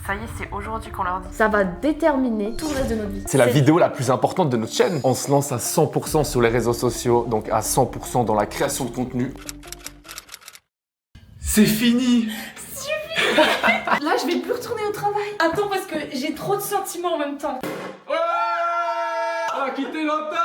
Ça y est, c'est aujourd'hui qu'on leur dit. Ça va déterminer tout le reste de notre vie. C'est la vidéo la plus importante de notre chaîne. On se lance à 100% sur les réseaux sociaux, donc à 100% dans la création de contenu. C'est fini! Là, je vais plus retourner au travail. Attends, parce que j'ai trop de sentiments en même temps. Ouais! On a quitté l'OTAN!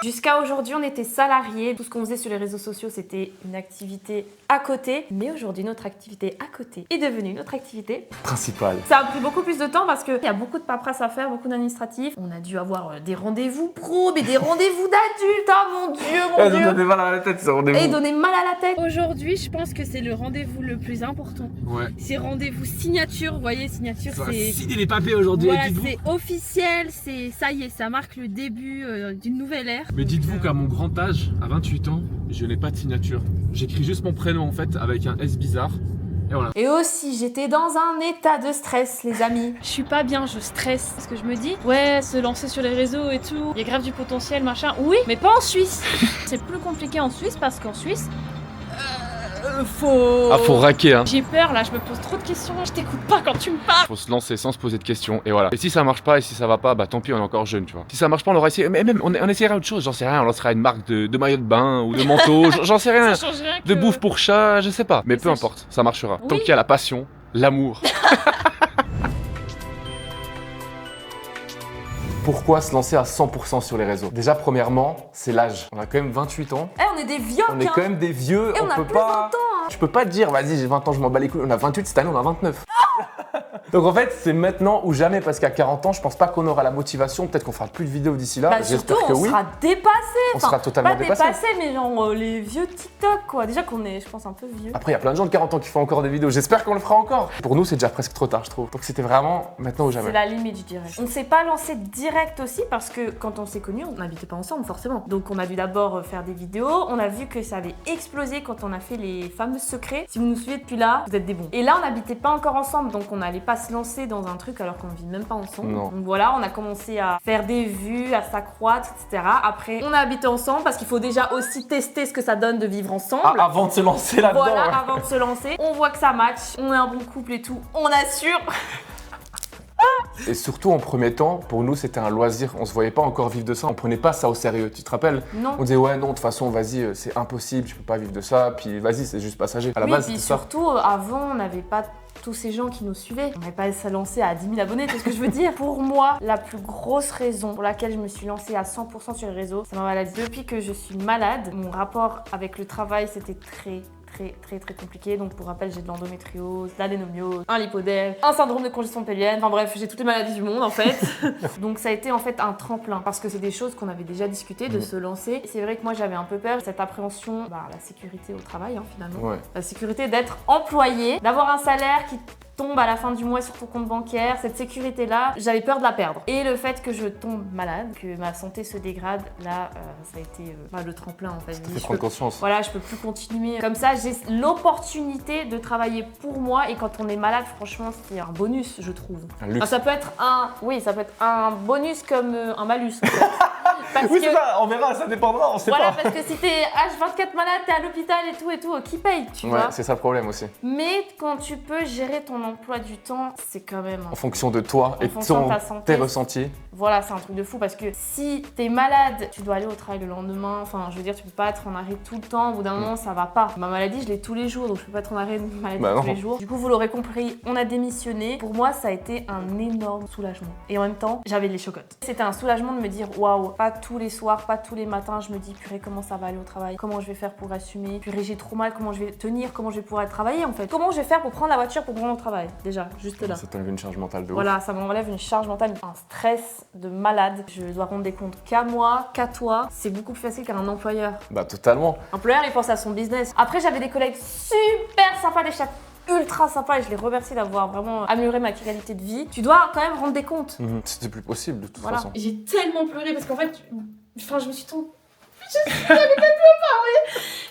Jusqu'à aujourd'hui, on était salariés. Tout ce qu'on faisait sur les réseaux sociaux, c'était une activité à côté. Mais aujourd'hui, notre activité à côté est devenue notre activité Principal. Ça a pris beaucoup plus de temps parce qu'il y a beaucoup de paperasse à faire, beaucoup d'administratifs. On a dû avoir des rendez-vous pro, mais des rendez-vous d'adultes. Ah mon Dieu, mon Dieu. Donnez mal à la tête, ce rendez-vous. Et donner mal à la tête. Aujourd'hui, je pense que c'est le rendez-vous le plus important. Ouais. C'est rendez-vous signature. Vous voyez, signature, Ça va c'est... signer les papiers aujourd'hui, Voilà, dites-vous. c'est officiel, ça y est, ça marque le début d'une nouvelle ère. Mais dites-vous qu'à mon grand âge, à 28 ans, je n'ai pas de signature. J'écris juste mon prénom en fait avec un S bizarre. Et voilà. Et aussi, j'étais dans un état de stress, les amis. Je suis pas bien, je stresse. Parce que je me dis, ouais, se lancer sur les réseaux et tout, il y a grave du potentiel, machin. Oui, mais pas en Suisse. C'est plus compliqué en Suisse parce qu'en Suisse, faut... Ah, faut raquer, hein. J'ai peur là, je me pose trop de questions, je t'écoute pas quand tu me parles. Faut se lancer sans se poser de questions, et voilà. Et si ça marche pas, et si ça va pas, bah tant pis, on est encore jeune, tu vois. Si ça marche pas, on aura essayé, mais même, on essaiera autre chose, j'en sais rien, on lancera une marque de maillot de bain, ou de manteau, j'en sais rien. Ça change rien que... De bouffe pour chat, je sais pas. Mais peu ça- importe, ça marchera. Oui. Tant qu'il y a la passion, l'amour. Pourquoi se lancer à 100% sur les réseaux? Déjà, premièrement, c'est l'âge. On a quand même 28 ans. Eh, on est des vieux, On est quand même des vieux, Et on a peut plus pas... 20 ans, hein. Je peux pas te dire, vas-y, j'ai 20 ans, je m'en bats les couilles. On a 28, cette année, on a 29. Donc en fait, c'est maintenant ou jamais, parce qu'à 40 ans, je pense pas qu'on aura la motivation. Peut-être qu'on fera plus de vidéos d'ici là. Bah, surtout, J'espère que on oui. sera dépassé. On sera totalement pas dépassé. mais genre les vieux TikTok quoi. Déjà qu'on est, je pense, un peu vieux. Après, il y a plein de gens de 40 ans qui font encore des vidéos. J'espère qu'on le fera encore. Pour nous, c'est déjà presque trop tard, je trouve. Donc c'était vraiment maintenant ou C'est jamais. la limite, je dirais. On s'est pas lancé direct aussi parce que quand on s'est connus, on n'habitait pas ensemble forcément. Donc on a dû d'abord faire des vidéos. On a vu que ça avait explosé quand on a fait les fameux secrets. Si vous nous suivez depuis là, vous êtes des bons. Et là, on n'habitait pas encore ensemble, donc on n'allait pas se lancer dans un truc alors qu'on vit même pas ensemble. Non. Donc voilà, on a commencé à faire des vues, à s'accroître, etc. Après, on a habité ensemble parce qu'il faut déjà aussi tester ce que ça donne de vivre ensemble. Ah, avant de se lancer là-dedans. Voilà, ouais. avant de se lancer, on voit que ça match, on est un bon couple et tout, on assure. Et surtout en premier temps, pour nous, c'était un loisir. On se voyait pas encore vivre de ça. On prenait pas ça au sérieux. Tu te rappelles? Non. On disait ouais, non, de toute façon, vas-y, c'est impossible, je peux pas vivre de ça. Puis vas-y, c'est juste passager. À la Oui, base, puis c'était ça. surtout, avant, on n'avait pas tous ces gens qui nous suivaient. On n'avait pas se lancer à 10 000 abonnés, c'est ce que je veux dire. Pour moi, la plus grosse raison pour laquelle je me suis lancée à 100% sur les réseaux, c'est ma maladie. Depuis que je suis malade, mon rapport avec le travail, c'était très compliqué. Donc pour rappel, j'ai de l'endométriose, de l'adénomiose, un lipodème, un syndrome de congestion pelvienne. Enfin bref, j'ai toutes les maladies du monde en fait. Donc ça a été en fait un tremplin parce que c'est des choses qu'on avait déjà discuté de se lancer. C'est vrai que moi j'avais un peu peur, cette appréhension, la sécurité au travail finalement. Ouais. La sécurité d'être employé, d'avoir un salaire qui tombe à la fin du mois sur ton compte bancaire, cette sécurité-là, j'avais peur de la perdre. Et le fait que je tombe malade, que ma santé se dégrade, là, ça a été le tremplin en fait. Ça fait prendre conscience. Voilà, je peux plus continuer. Comme ça, j'ai l'opportunité de travailler pour moi et quand on est malade, franchement, c'est un bonus, je trouve. Un luxe. Enfin, ça peut être un bonus comme un malus en fait. Parce Oui, que- c'est ça, on verra, ça dépendra, on sait voilà, pas. parce que si t'es H24 malade, t'es à l'hôpital et tout, qui paye, tu Ouais, vois. c'est ça le problème aussi. Mais quand tu peux gérer ton emploi du temps, c'est quand même... En fonction de toi et fonction de ta santé. tes ressentis. Voilà, c'est un truc de fou parce que si t'es malade, tu dois aller au travail le lendemain. Enfin, je veux dire, tu peux pas être en arrêt tout le temps. Au bout d'un moment, ça va pas. Ma maladie, je l'ai tous les jours, donc je peux pas être en arrêt de maladie Bah tous non. les jours. Du coup, vous l'aurez compris, on a démissionné. Pour moi, ça a été un énorme soulagement. Et en même temps, j'avais les chocottes. C'était un soulagement de me dire, waouh, pas tous les soirs, pas tous les matins, je me dis, purée, comment ça va aller au travail? Comment je vais faire pour assumer? Purée, j'ai trop mal, comment je vais tenir? Comment je vais pouvoir travailler en fait? Comment je vais faire pour prendre la voiture pour prendre au travail? Déjà, juste là. Ça t'enlève une charge mentale de ouf. Voilà, ça m'enlève une charge mentale, un stress de malade. Je dois rendre des comptes qu'à moi, qu'à toi. C'est beaucoup plus facile qu'à un employeur. Bah totalement. L'employeur, il pense à son business. Après, j'avais des collègues super sympas, des chefs ultra sympas et je les remercie d'avoir vraiment amélioré ma qualité de vie. Tu dois quand même rendre des comptes. C'était plus possible de toute Voilà. façon. J'ai tellement pleuré parce qu'en fait, je me suis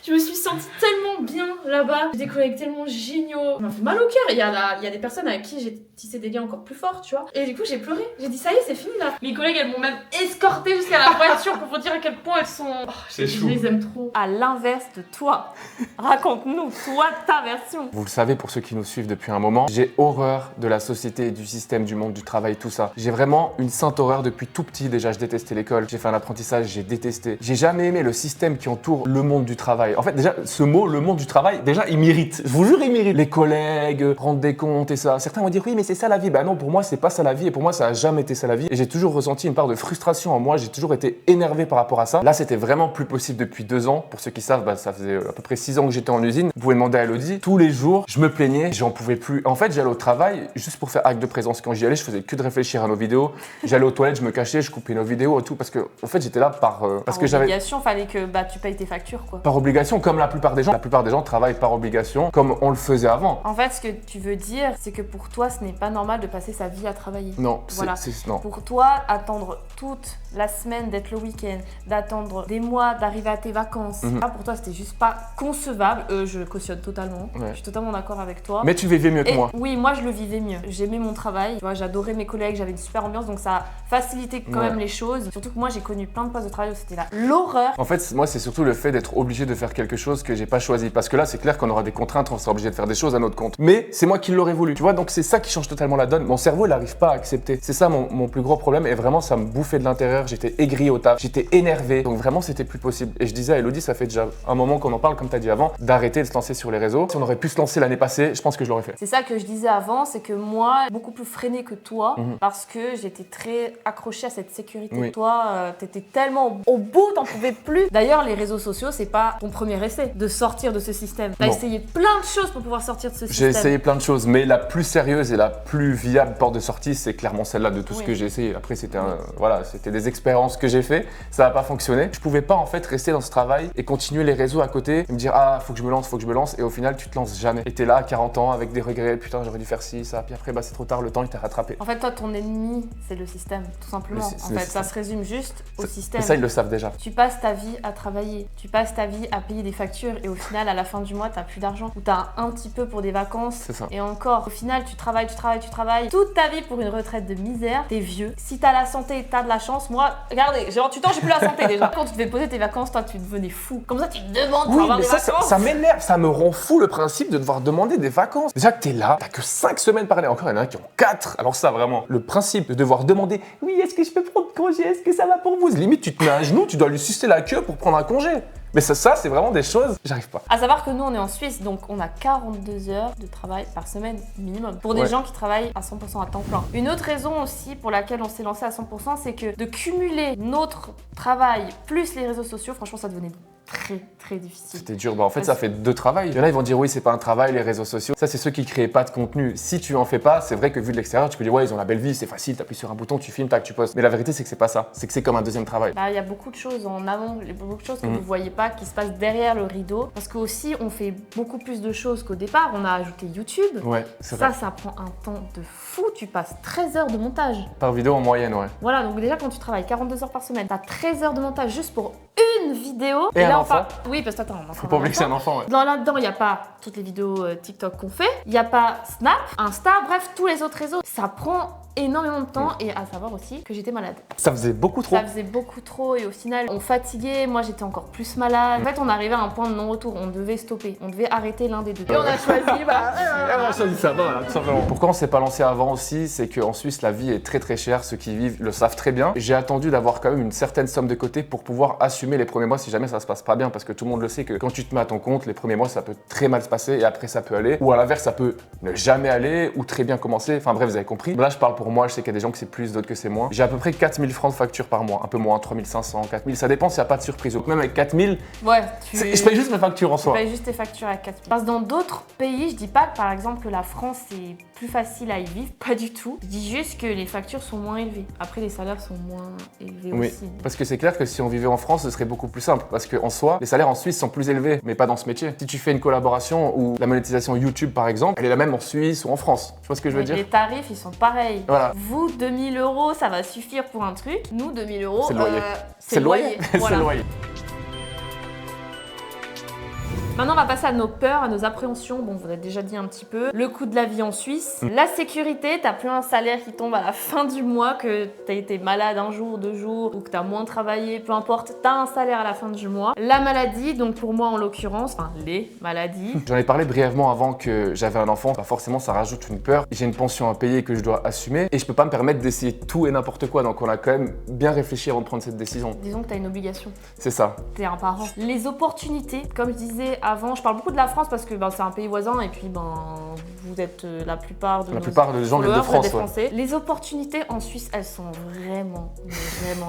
Je me suis sentie tellement bien là-bas. J'ai des collègues tellement géniaux. Ça m'a fait mal au cœur. Il y a des personnes avec qui j'ai tissé des liens encore plus forts, tu vois. Et du coup, j'ai pleuré. J'ai dit, ça y est, c'est fini là. Mes collègues, elles m'ont même escortée jusqu'à la voiture pour vous dire à quel point elles sont. Oh, C'est je chou. les aime trop. À l'inverse de toi. Raconte-nous, toi, ta version. Vous le savez, pour ceux qui nous suivent depuis un moment, j'ai horreur de la société, du système, du monde du travail, tout ça. J'ai vraiment une sainte horreur depuis tout petit. Déjà, je détestais l'école. J'ai fait un apprentissage, j'ai détesté. J'ai jamais aimé le système qui entoure le monde du travail. En fait, déjà, ce mot, le monde du travail, déjà, il m'irrite. Je vous jure, il m'irrite. Les collègues, rendre des comptes et ça. Certains vont dire, oui, mais c'est ça la vie. Bah non, pour moi, c'est pas ça la vie. Et pour moi, ça a jamais été ça la vie. Et j'ai toujours ressenti une part de frustration en moi. J'ai toujours été énervé par rapport à ça. Là, c'était vraiment plus possible depuis 2 ans. Pour ceux qui savent, bah, ça faisait à peu près 6 ans que j'étais en usine. Vous pouvez demander à Elodie. Tous les jours, je me plaignais, j'en pouvais plus. En fait, j'allais au travail juste pour faire acte de présence. Quand j'y allais, je faisais que de réfléchir à nos vidéos. J'allais aux toilettes, je me cachais, je coupais nos vidéos et tout. Parce que, en fait, j'étais là parce que j'avais. Obligation, fallait que tu payes tes factures, quoi. Par obligation, comme la plupart des gens. La plupart des gens travaillent par obligation, comme on le faisait avant. En fait, ce que tu veux dire, c'est que pour toi, ce n'est pas normal de passer sa vie à travailler. Non, Voilà. non. Pour toi, attendre toute la semaine d'être le week-end, d'attendre des mois d'arriver à tes vacances, ça, pour toi, c'était juste pas concevable. Je cautionne totalement. Ouais. Je suis totalement d'accord avec toi. Mais tu vivais mieux que Et moi. oui, moi je le vivais mieux. J'aimais mon travail, tu vois, j'adorais mes collègues, j'avais une super ambiance, donc ça a facilité quand Ouais. même les choses. Surtout que moi j'ai connu plein de postes de travail où c'était là l'horreur. En fait, moi, c'est surtout le fait d'être obligé de faire quelque chose que j'ai pas choisi. Parce que là, c'est clair qu'on aura des contraintes, on sera obligé de faire des choses à notre compte. Mais c'est moi qui l'aurais voulu, tu vois, donc c'est ça qui change totalement la donne. Mon cerveau, il n'arrive pas à accepter. C'est ça mon plus gros problème, et vraiment, ça me bouffait de l'intérieur. J'étais aigri au taf, j'étais énervé. Donc vraiment, c'était plus possible. Et je disais à Elodie, ça fait déjà un moment qu'on en parle, comme tu as dit avant, d'arrêter de se lancer sur les réseaux. Si on aurait pu se lancer l'année passée, je pense que je l'aurais fait. C'est ça que je disais avant, c'est que moi, beaucoup plus freinée que toi, parce que j'étais très accrochée à cette sécurité. Oui. Toi, t'étais tellement au bout, t'en pouvais plus. D'ailleurs, les réseaux sociaux, c'est pas ton premier essai de sortir de ce système. T'as Non. essayé plein de choses pour pouvoir sortir de ce J'ai système. essayé plein de choses, mais la plus sérieuse et la plus viable porte de sortie, c'est clairement celle-là de tout ce Oui. que j'ai essayé. Après, c'était c'était des expériences que j'ai fait, ça n'a pas fonctionné. Je pouvais pas en fait rester dans ce travail et continuer les réseaux à côté et me dire ah faut que je me lance, et au final tu te lances jamais. Et t'es là à 40 ans avec des regrets, putain j'aurais dû faire ci, ça, puis après bah c'est trop tard, le temps il t'a rattrapé. En fait, toi, ton ennemi, c'est le système, tout simplement. Mais c'est En le fait, ça système. se résume juste au système. Mais ça ils le savent déjà. Tu passes ta vie à travailler, tu passes ta vie à payer des factures et au final, à la fin du mois, t'as plus d'argent. Ou t'as un petit peu pour des vacances. C'est ça. Et encore, au final, tu travailles toute ta vie pour une retraite de misère. T'es vieux. Si t'as la santé, t'as de la chance. Moi, regardez, j'ai 28 ans, j'ai plus la santé déjà. Quand tu devais poser tes vacances, toi, tu devenais fou. Comme ça, tu te demandes pour Oui, avoir mais des ça, vacances. ça m'énerve, ça me rend fou le principe de devoir demander des vacances. Déjà que t'es là, t'as que 5 semaines par année. Encore, il y en a qui ont 4. Alors ça, vraiment, le principe de devoir demander « Oui, est-ce que je peux prendre congé? Est-ce que ça va pour vous ?» Limite, tu te mets à genoux, tu dois lui sucer la queue pour prendre un congé. Mais ça c'est vraiment des choses, j'arrive pas. À savoir que nous, on est en Suisse, donc on a 42 heures de travail par semaine minimum. Pour des Ouais. gens qui travaillent à 100% à temps plein. Une autre raison aussi pour laquelle on s'est lancé à 100%, c'est que de cumuler notre travail plus les réseaux sociaux, franchement, ça devenait très difficile. C'était dur, bah en fait ça fait 2 travails. Il y en a ils vont dire oui c'est pas un travail les réseaux sociaux. Ça c'est ceux qui créent pas de contenu. Si tu en fais pas, c'est vrai que vu de l'extérieur tu peux dire ouais ils ont la belle vie, c'est facile, t'appuies sur un bouton, tu filmes, tac tu postes. Mais la vérité c'est que c'est pas ça, c'est que c'est comme un deuxième travail. Bah, il y a beaucoup de choses en amont, il y a beaucoup de choses que vous voyez pas qui se passent derrière le rideau. Parce qu'aussi, on fait beaucoup plus de choses qu'au départ. On a ajouté YouTube. Ouais, c'est vrai. Ça prend un temps de fou. Tu passes 13 heures de montage. Par vidéo en moyenne, ouais. Voilà, donc déjà quand tu travailles 42 heures par semaine, t'as 13 heures de montage juste pour une vidéo. Et un là, enfant. Oui, parce que attends, on Faut pas oublier que c'est un enfant, ouais. Là-dedans, il n'y a pas toutes les vidéos TikTok qu'on fait. Il n'y a pas Snap, Insta, bref, tous les autres réseaux. Ça prend énormément de temps et à savoir aussi que j'étais malade. Ça faisait beaucoup trop. Ça faisait beaucoup trop et au final, on fatiguait. Moi, j'étais encore plus malade. En fait, on arrivait à un point de non-retour. On devait stopper. On devait arrêter l'un des deux. Et on a choisi, voilà. Ah, ça dit ça, voilà, tout simplement. Pourquoi on s'est pas lancé avant aussi, c'est qu'en Suisse, la vie est très chère. Ceux qui y vivent le savent très bien. J'ai attendu d'avoir quand même une certaine somme de côté pour pouvoir assumer les premiers mois si jamais ça se passe pas bien. Parce que tout le monde le sait que quand tu te mets à ton compte, les premiers mois, ça peut très mal se passer et après, ça peut aller. Ou à l'inverse, ça peut ne jamais aller ou très bien commencer. Enfin bref, vous avez compris. Là, je parle pour moi. Je sais qu'il y a des gens qui c'est plus, d'autres que c'est moins. J'ai à peu près 4000 francs de facture par mois. Un peu moins, 3500, 4000. Ça dépend s'il n'y a pas de surprise. Donc même avec 4000, Ouais, je paye juste mes factures en Tu soi. payes juste tes factures à 4 000. Parce que dans d'autres pays, je dis pas que par exemple que la France c'est plus facile à y vivre, pas du tout. Je dis juste que les factures sont moins élevées. Après, les salaires sont moins élevés Oui, aussi. parce que c'est clair que si on vivait en France, ce serait beaucoup plus simple. Parce qu'en soi, les salaires en Suisse sont plus élevés, mais pas dans ce métier. Si tu fais une collaboration ou la monétisation YouTube par exemple, elle est la même en Suisse ou en France. Tu vois ce que je veux Mais dire? les tarifs, ils sont pareils. Voilà. Vous, 2000 €, ça va suffire pour un truc. Nous, 2000 €, C'est le loyer. c'est le loyer. C'est Voilà. le loyer. Maintenant, on va passer à nos peurs, à nos appréhensions. Bon, vous avez déjà dit un petit peu. Le coût de la vie en Suisse. La sécurité, t'as plus un salaire qui tombe à la fin du mois, que t'as été malade un jour, 2 jours, ou que t'as moins travaillé, peu importe, t'as un salaire à la fin du mois. La maladie, donc pour moi en l'occurrence, enfin les maladies. J'en ai parlé brièvement avant que j'avais un enfant, bah forcément ça rajoute une peur. J'ai une pension à payer que je dois assumer et je peux pas me permettre d'essayer tout et n'importe quoi, donc on a quand même bien réfléchi avant de prendre cette décision. Disons que t'as une obligation. C'est ça. T'es un parent. Les opportunités, comme je disais avant, je parle beaucoup de la France parce que c'est un pays voisin et puis vous êtes la plupart des gens viennent de France. Français. Les opportunités en Suisse, elles sont vraiment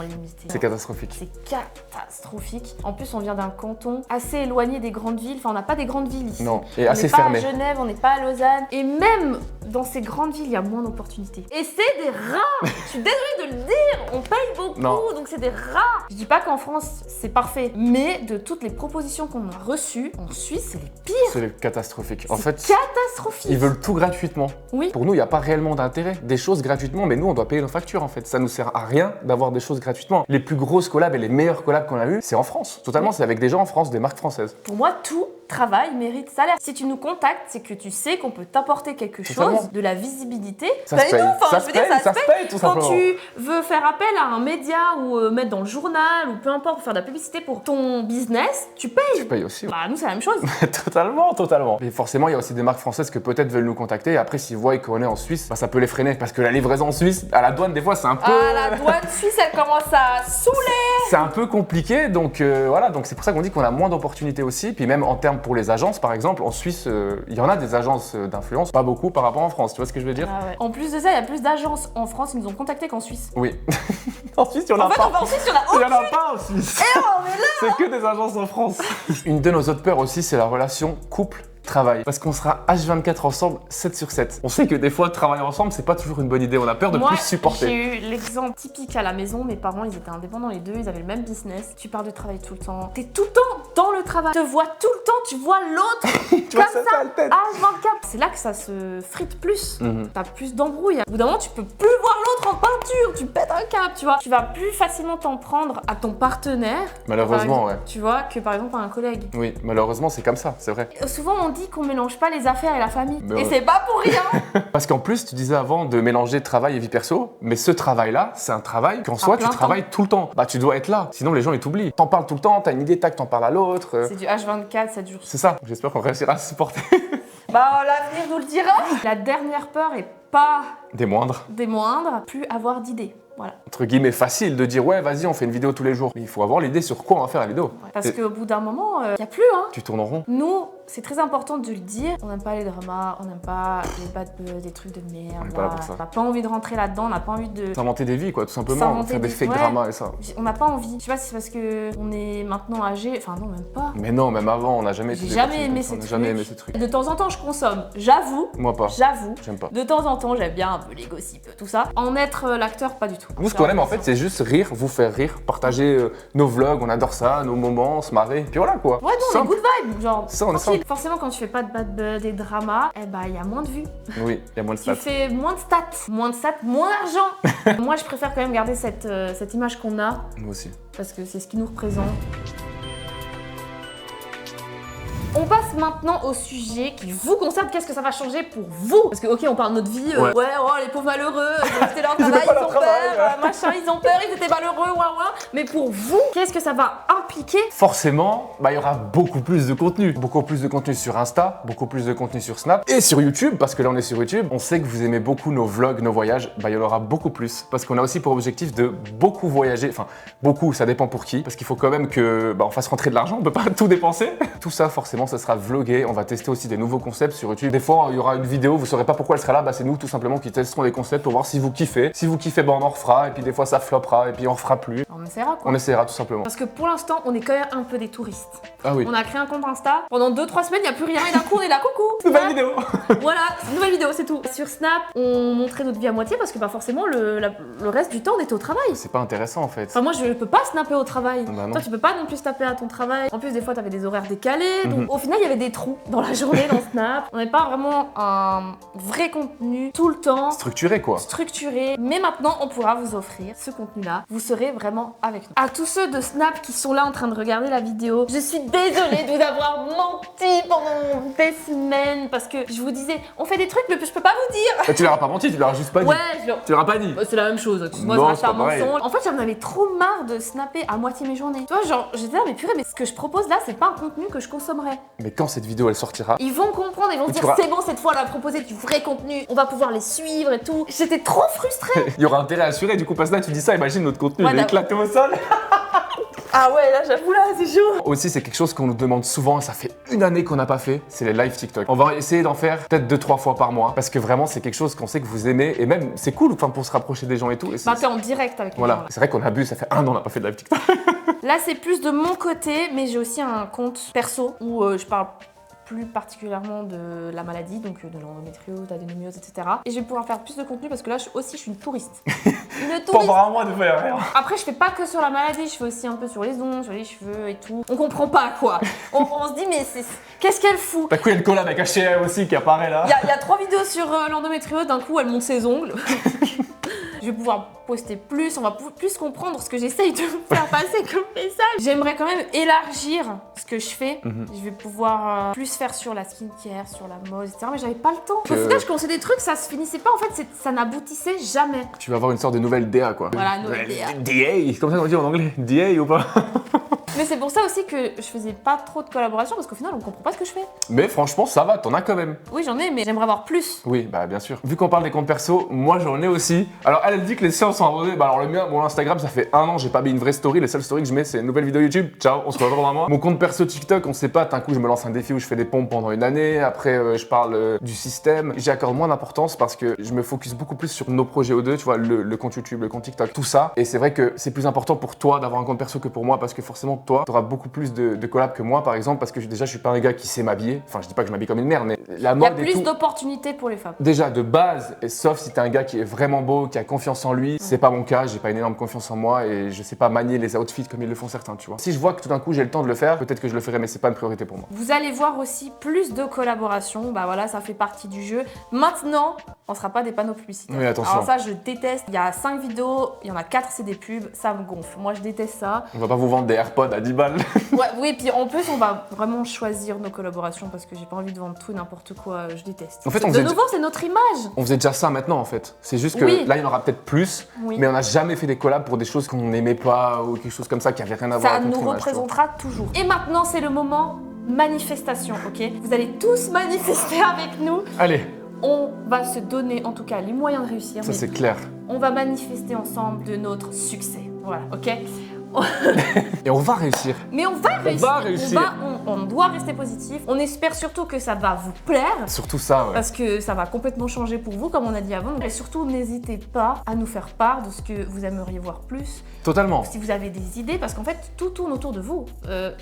limitées. C'est catastrophique. C'est catastrophique. En plus, on vient d'un canton assez éloigné des grandes villes. Enfin, on n'a pas des grandes villes ici. Non, et assez fermé. On n'est pas à Genève, on n'est pas à Lausanne. Et même dans ces grandes villes, il y a moins d'opportunités. Et c'est des rats. Je suis désolée de le dire. On paye beaucoup, donc c'est des rats. Je dis pas qu'en France, c'est parfait. Mais de toutes les propositions qu'on a reçues, en Suisse, c'est les pires. C'est catastrophique. En fait, catastrophique. Ils veulent tout gratuitement. Oui. Pour nous, il n'y a pas réellement d'intérêt. Des choses gratuitement, mais nous, on doit payer nos factures en fait. Ça nous sert à rien d'avoir des choses gratuitement. Les plus grosses collabs et les meilleures collabs qu'on a eues, c'est en France. Totalement, c'est avec des gens en France, des marques françaises. Pour moi, tout travail mérite salaire. Si tu nous contactes, c'est que tu sais qu'on peut t'apporter quelque chose, de la visibilité. Ça se paye. Ça se paye, tout simplement. Quand tu veux faire appel à un média ou mettre dans le journal ou peu importe, faire de la publicité pour ton business, tu payes. Tu payes aussi. Bah nous, c'est la même chose. Totalement. Mais forcément, il y a aussi des marques françaises que peut-être veulent nous contacter. Et après, s'ils voient qu'on est en Suisse, bah, ça peut les freiner. Parce que la livraison en Suisse, à la douane, des fois, c'est un peu... Ah, la douane suisse, elle commence à saouler. C'est un peu compliqué. Donc voilà, donc c'est pour ça qu'on dit qu'on a moins d'opportunités aussi. Puis même en termes pour les agences, par exemple, en Suisse, il y en a des agences d'influence, pas beaucoup par rapport en France. Tu vois ce que je veux dire? Ah ouais. En plus de ça, il y a plus d'agences en France qui nous ont contactés qu'en Suisse. Oui. En Suisse, il y en a pas. En Suisse, il y en a aucune. Il y en a pas en Suisse. Et on est là. C'est que des agences en France. Une de nos autres peurs aussi, c'est la relation couple-travail. Parce qu'on sera H24 ensemble, 7 sur 7. On sait que des fois, travailler ensemble, c'est pas toujours une bonne idée. On a peur de plus supporter. J'ai eu l'exemple typique à la maison. Mes parents, ils étaient indépendants les deux. Ils avaient le même business. Tu parles de travail tout le temps. T'es tout le temps dans le travail. Tu te vois tout le temps. Tu vois l'autre. Tu vois ça, H24. C'est là que ça se frite plus. T'as plus d'embrouilles. Au bout d'un moment, tu peux plus voir l'autre en peinture. Tu pètes un câble, tu vois. Tu vas plus facilement t'en prendre à ton partenaire. Malheureusement, exemple, tu vois, que par exemple à un collègue. Oui, malheureusement, c'est comme ça, c'est vrai. Souvent, on dit qu'on mélange pas les affaires et la famille. Mais et c'est pas pour rien. Parce qu'en plus, tu disais avant de mélanger travail et vie perso, mais ce travail-là, c'est un travail qu'en soi, tu travailles tout le temps. Bah, tu dois être là, sinon les gens, ils t'oublient. T'en parles tout le temps, t'as une idée, tac, t'en parles à l'autre. C'est du H24, ça dure. C'est ça, j'espère qu'on réussira à se supporter. Bah, l'avenir nous le dira. La dernière peur est pas des moindres, plus avoir d'idées. Voilà. Entre guillemets, facile de dire ouais, vas-y, on fait une vidéo tous les jours. Mais il faut avoir l'idée sur quoi on va faire la vidéo. Ouais. Parce qu'au bout d'un moment, y a plus, hein. Tu tournes en rond. Nous, c'est très important de le dire. On n'aime pas les dramas, on n'aime pas les bad buzz, des trucs de merde. On n'est pas là pour ça. On n'a pas envie de rentrer là-dedans, on n'a pas envie de... S'inventer des vies, quoi, tout simplement. Faire des fake dramas et ça. On n'a pas envie. Je sais pas si c'est parce qu'on est maintenant âgé. Enfin, non, même pas. Mais non, même avant, on n'a jamais été. J'ai jamais aimé ces trucs. Jamais aimé ces trucs. De temps en temps, je consomme. J'avoue. Moi pas. J'avoue. J'aime pas. De temps en temps, j'aime bien un peu les gossips, tout ça. En être l'acteur, pas du tout. Nous, ce qu'on aime en fait, c'est juste rire, vous faire rire, partager nos vlogs, on adore ça, nos moments, se marrer, puis voilà quoi. Ouais, non, les good vibes, genre. Ça, on est simple. Forcément, quand tu fais pas de bad buzz, des dramas, eh bah, il y a moins de vues. Oui, il y a moins de stats. Tu fais moins de stats. Moins de stats, moins d'argent. Moi, je préfère quand même garder cette image qu'on a. Moi aussi. Parce que c'est ce qui nous représente. On passe maintenant au sujet qui vous concerne. Qu'est-ce que ça va changer pour vous? Parce que, ok, on parle de notre vie. Oh, les pauvres malheureux, ils ont quitté leur travail, ils ont peur, machin, ils ont peur, ils étaient malheureux, Mais pour vous, qu'est-ce que ça va impliquer? Forcément, bah, il y aura beaucoup plus de contenu. Beaucoup plus de contenu sur Insta, beaucoup plus de contenu sur Snap et sur YouTube, parce que là, on est sur YouTube. On sait que vous aimez beaucoup nos vlogs, nos voyages. Bah, il y en aura beaucoup plus. Parce qu'on a aussi pour objectif de beaucoup voyager. Enfin, beaucoup, ça dépend pour qui. Parce qu'il faut quand même que bah, on fasse rentrer de l'argent. On peut pas tout dépenser. Tout ça, forcément, ça sera vlogué. On va tester aussi des nouveaux concepts sur YouTube. Des fois, il y aura une vidéo, vous saurez pas pourquoi elle sera là. Bah, c'est nous tout simplement qui testerons des concepts pour voir si vous kiffez. Si vous kiffez, bah, on en refera. Et puis des fois, ça floppera. Et puis on refera plus. On essaiera quoi. On essaiera tout simplement. Parce que pour l'instant, on est quand même un peu des touristes. Ah oui. On a créé un compte Insta. Pendant 2-3 semaines, il n'y a plus rien. Et d'un coup, on est là, coucou. Nouvelle vidéo. Voilà, nouvelle vidéo, c'est tout. Sur Snap, on montrait notre vie à moitié parce que bah, forcément, le reste du temps, on était au travail. C'est pas intéressant en fait. Enfin, moi, je peux pas snapper au travail. Bah non. Toi, tu peux pas non plus snapper à ton travail. En plus, des fois, t'avais des horaires décalés. Donc, Au final, il y avait des trous dans la journée dans Snap. On n'avait pas vraiment un vrai contenu tout le temps. Structuré quoi. Structuré. Mais maintenant, on pourra vous offrir ce contenu-là. Vous serez vraiment avec nous. À tous ceux de Snap qui sont là en train de regarder la vidéo, je suis désolée de vous avoir menti pendant des semaines parce que je vous disais, on fait des trucs, mais je peux pas vous dire. Bah, tu leur as pas menti, tu leur as juste pas dit. Ouais, Tu leur as pas dit. bah, c'est la même chose. Moi, Non, ça c'est reste un pas pareil. mensonge. En fait, j'en avais trop marre de snapper à moitié mes journées. Tu vois, genre, j'étais là, mais purée, mais ce que je propose là, c'est pas un contenu que je consommerais. Mais quand cette vidéo elle sortira, Ils vont comprendre, ils vont se Et tu dire, auras- c'est bon, cette fois, elle a proposé du vrai contenu. On va pouvoir les suivre et tout. J'étais trop frustrée. il y aura intérêt à assurer. Du coup, parce que là, tu dis ça, imagine notre contenu, Ouais, il est d'accord. éclaté au sol. Ah ouais, là, j'avoue, là, c'est chaud. Aussi, c'est quelque chose qu'on nous demande souvent, et ça fait une année qu'on n'a pas fait, c'est les live TikTok. On va essayer d'en faire peut-être 2-3 fois par mois, parce que vraiment, c'est quelque chose qu'on sait que vous aimez, et même, c'est cool enfin, pour se rapprocher des gens et tout. Et c'est- Bah, t'es en direct avec les gens, voilà, là. c'est vrai qu'on abuse, ça fait 1 an qu'on n'a pas fait de live TikTok. Là, c'est plus de mon côté, mais j'ai aussi un compte perso où je parle plus particulièrement de la maladie, donc de l'endométriose, d'adénomiose, etc. Et je vais pouvoir faire plus de contenu parce que là, je suis une touriste. Une touriste. Pendant un mois de faire rien. Après, je fais pas que sur la maladie, je fais aussi un peu sur les ongles, sur les cheveux et tout. On comprend pas quoi. On se dit, mais qu'est-ce qu'elle fout? D'un coup, il y a une collab avec H&M aussi qui apparaît là. Il y a 3 vidéos sur l'endométriose, d'un coup, elle monte ses ongles. Je vais pouvoir poster plus, on va plus comprendre ce que j'essaye de vous faire passer comme message. J'aimerais quand même élargir ce que je fais. Je vais pouvoir plus faire sur la skincare, sur la mode, etc. Mais j'avais pas le temps. Au final, je commençais des trucs, ça se finissait pas. En fait, ça n'aboutissait jamais. Tu vas avoir une sorte de nouvelle DA quoi. Voilà, nouvelle DA. DA, comme ça on dit en anglais. DA ou pas? Mais c'est pour ça aussi que je faisais pas trop de collaborations parce qu'au final, on comprend pas ce que je fais. Mais franchement, ça va, t'en as quand même. Oui, j'en ai, mais j'aimerais avoir plus. Oui, bah bien sûr. Vu qu'on parle des comptes perso, moi j'en ai aussi. Alors elle dit que les siens sont abonnés. Bah alors le mien, mon Instagram, ça fait 1 an, j'ai pas mis une vraie story. Les seules stories que je mets, c'est une nouvelle vidéo YouTube. Ciao, on se revoit dans un mois. Mon compte perso TikTok, on sait pas. D'un coup, je me lance un défi où je fais des pompes pendant une année. Après, je parle du système. J'y accorde moins d'importance parce que je me focus beaucoup plus sur nos projets O2, tu vois, le compte YouTube, le compte TikTok, tout ça. Et c'est vrai que c'est plus important pour toi d'avoir un compte perso que pour moi parce que forcément, toi, t'auras beaucoup plus de collabs que moi, par exemple, parce que déjà, je suis pas un gars qui sait m'habiller. Enfin, je dis pas que je m'habille comme une merde, mais la Il y a mode et plus tout. d'opportunités pour les femmes. Déjà de base, et sauf si t'es un gars qui est vraiment beau, qui a confiance en lui, c'est pas mon cas, j'ai pas une énorme confiance en moi et je sais pas manier les outfits comme ils le font certains, tu vois. Si je vois que tout d'un coup j'ai le temps de le faire, peut-être que je le ferai, mais c'est pas une priorité pour moi. Vous allez voir aussi plus de collaborations, bah voilà, ça fait partie du jeu. Maintenant, on sera pas des panneaux publicitaires. Oui, attention. Alors ça, je déteste. Il y a 5 vidéos, il y en a 4, c'est des pubs, ça me gonfle. Moi, je déteste ça. On va pas vous vendre des AirPods à 10 balles. Ouais, oui, puis en plus, on va vraiment choisir nos collaborations parce que j'ai pas envie de vendre tout et n'importe quoi, je déteste. En fait, on de faisait- nouveau, c'est notre image. On faisait déjà ça maintenant en fait. C'est juste que Oui. là il y en aura peut-être plus, Oui. mais on n'a jamais fait des collabs pour des choses qu'on n'aimait pas ou quelque chose comme ça qui avait rien à voir Ça avec notre nous image, tu vois. représentera toujours. Et maintenant, c'est le moment manifestation, ok? Vous allez tous manifester avec nous. Allez, On va se donner, en tout cas, les moyens de réussir. ça mais c'est clair. on va manifester ensemble de notre succès. Voilà, ok? Et on va réussir. Mais on va réussir. va réussir. On doit rester positif. On espère surtout que ça va vous plaire. Surtout ça, ouais. Parce que ça va complètement changer pour vous, comme on a dit avant. Et surtout, n'hésitez pas à nous faire part de ce que vous aimeriez voir plus. Totalement. Si vous avez des idées, parce qu'en fait, tout tourne autour de vous.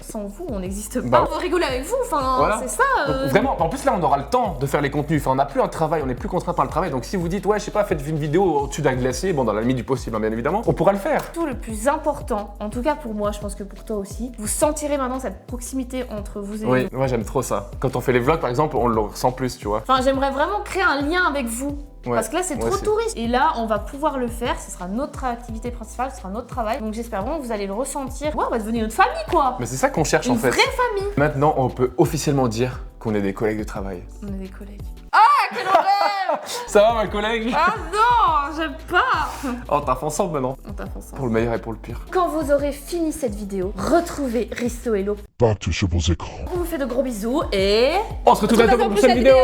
Sans vous, on n'existe pas. Bah, On veut rigoler avec vous, enfin, voilà. c'est ça. Donc, vraiment, en plus là on aura le temps de faire les contenus, enfin on n'a plus un travail, on n'est plus contraint par le travail, donc si vous dites ouais je sais pas, faites une vidéo au-dessus d'un glacier, bon dans la limite du possible hein, bien évidemment, on pourra le faire. Tout le plus important, en tout cas pour moi, je pense que pour toi aussi, vous sentirez maintenant cette proximité entre vous et Oui, nous. moi j'aime trop ça. Quand on fait les vlogs par exemple, on le ressent plus, tu vois. Enfin, j'aimerais vraiment créer un lien avec vous. Ouais, Parce que là, c'est moi trop aussi. touriste. Et là, on va pouvoir le faire. Ce sera notre activité principale, ce sera notre travail. Donc, j'espère vraiment que vous allez le ressentir. Ouais, on va devenir une famille, quoi. Mais c'est ça qu'on cherche Une en fait. vraie famille. Maintenant on peut officiellement dire qu'on est des collègues de travail. On est des collègues. Ah, quel horreur. Ça va ma collègue? Ah non, j'aime pas. Oh t'as fait ensemble maintenant. On tape ensemble. Pour le meilleur et pour le pire. Quand vous aurez fini cette vidéo, retrouvez Risto et Lo. Pas toucher vos écrans. On vous fait de gros bisous et... On se retrouve bientôt pour une prochaine vidéo.